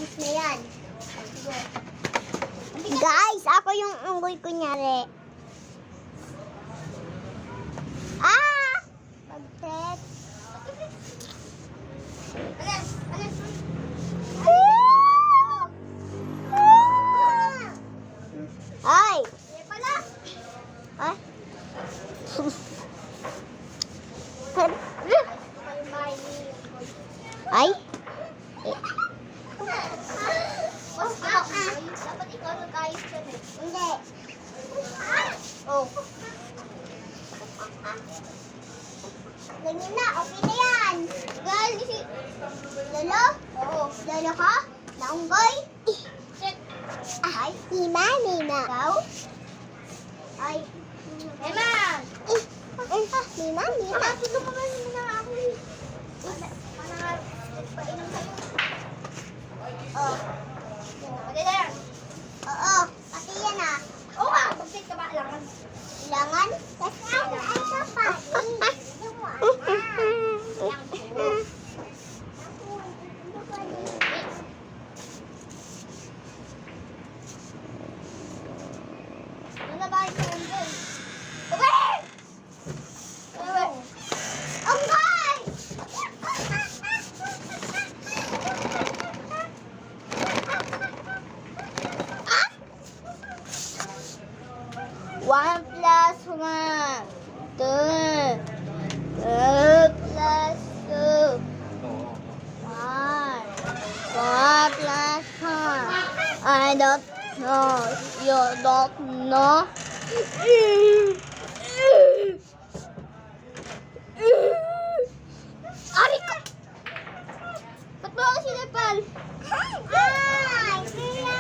ayos na yan. Guys, ako yung unggoy kunyari. Ah! Pag-set. Ay! Ay! Ay! Dapat ikaw nag-ayos yan eh. Hindi. Oh. Ganyan na, okay na yan. Guys, Lolo? Oo. Lolo ka? Naunggoy? Check. Ay, Nina. Ikaw? Ay. Eman! Nina. Ito mo ba yung mga ako eh. Painom kayo. Oh. Pwede na yan. Oo. Pati yan ah. Oo nga, mag-set ka ba? Alangan. Ilangan? Kasi ay ka pa. Ano na ba yung unggoy? Okay! Unggoy! One plus one. Two. Two plus two. One. One plus one. I don't know. You don't know. Ari ko! Ba't mo ako sinipal? Ay, kuya!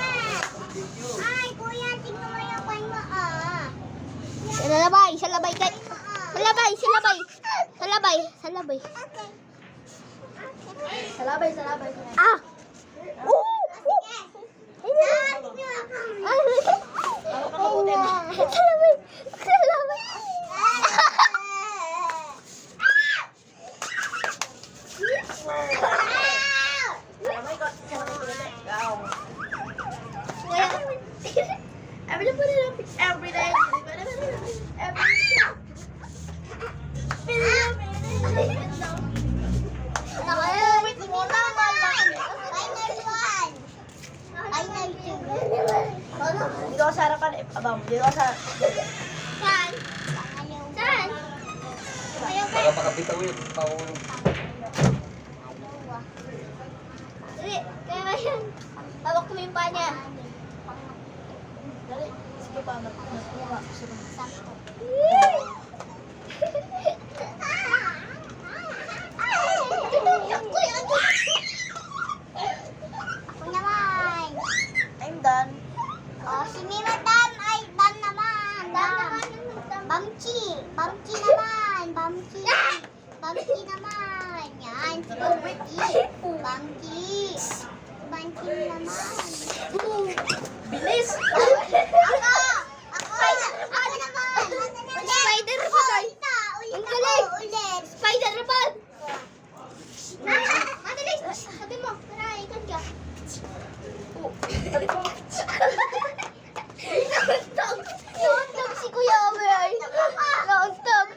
Ay, kuya, tingnan mo yung kwan mo ah. Salabay, salabay kay. Salabay, salabay. Salabay, salabay. Okay. Salabay, salabay. Ah! Salabay, salabay. Every day. Dito ka sa harapan eh. Abang, dito ka sa... Saan? Saan? Baka makabitaw yun. Dali, kaya yan. Tawag ko yung paa niya. Dali, sige pa. Nagkuha. Ako naman. I'm done. Oh, si Mimadam ay dam naman. Dam. Bamchi. Bamchi naman. Bamchi. Bamchi naman. Yan. Si Bamchi. Bamchi. Bamchi naman. Bilis! Ako! Ako naman. Spider pa tayo. Ulit Ang ako. galing. Ulit. Spider naman! Madali! Sabi mo, tara, ikan ka. Oh, sabi mo. Nauntog si Kuya Amay. Nauntog.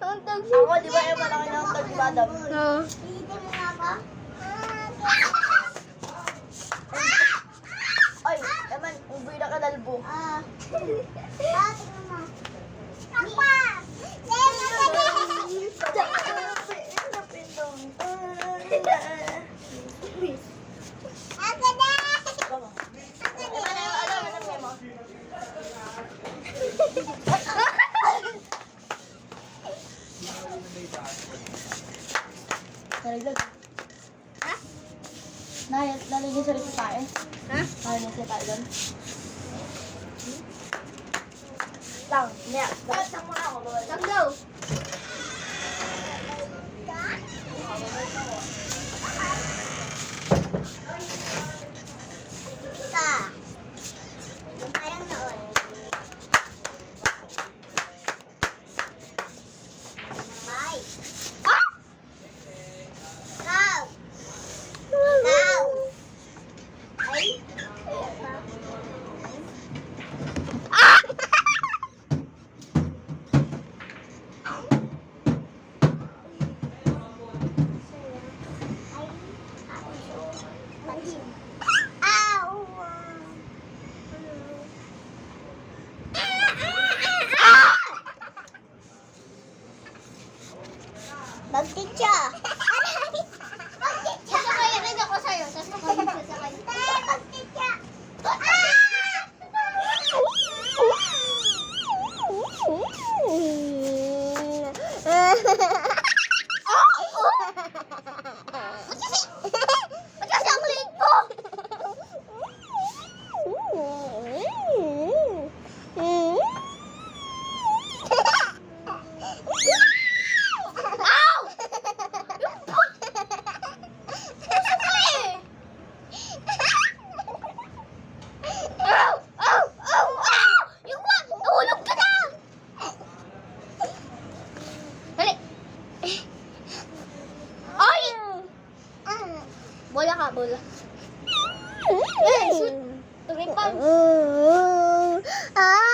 Nauntog si... Ako, di ba yung malaki nauntog si Badam? Oo. Pilitin mo nga ba? Ay, naman, uboy na kadalbo. Tingnan mo. Papa! Ako na! Nalaglag. Ha? Nalaglag sa rin tayo. Ha? Nalaglag sa tayo doon. Lang, niya. Lang mo ako. Lang daw. Parang noon. Ay! Ah! Ikaw! Ikaw! Ow! Magtitsa! Magtitsa! Sasakay rin ako sa'yo. Sasakay. Magtitsa! Kasi ang liit po. Ow! Ow! Ow! Ow! Ow! Yung ba? Nahulog ka na! Dali! Ay! Bola ka, bola. Eh, shoot! Tumipag! Ah!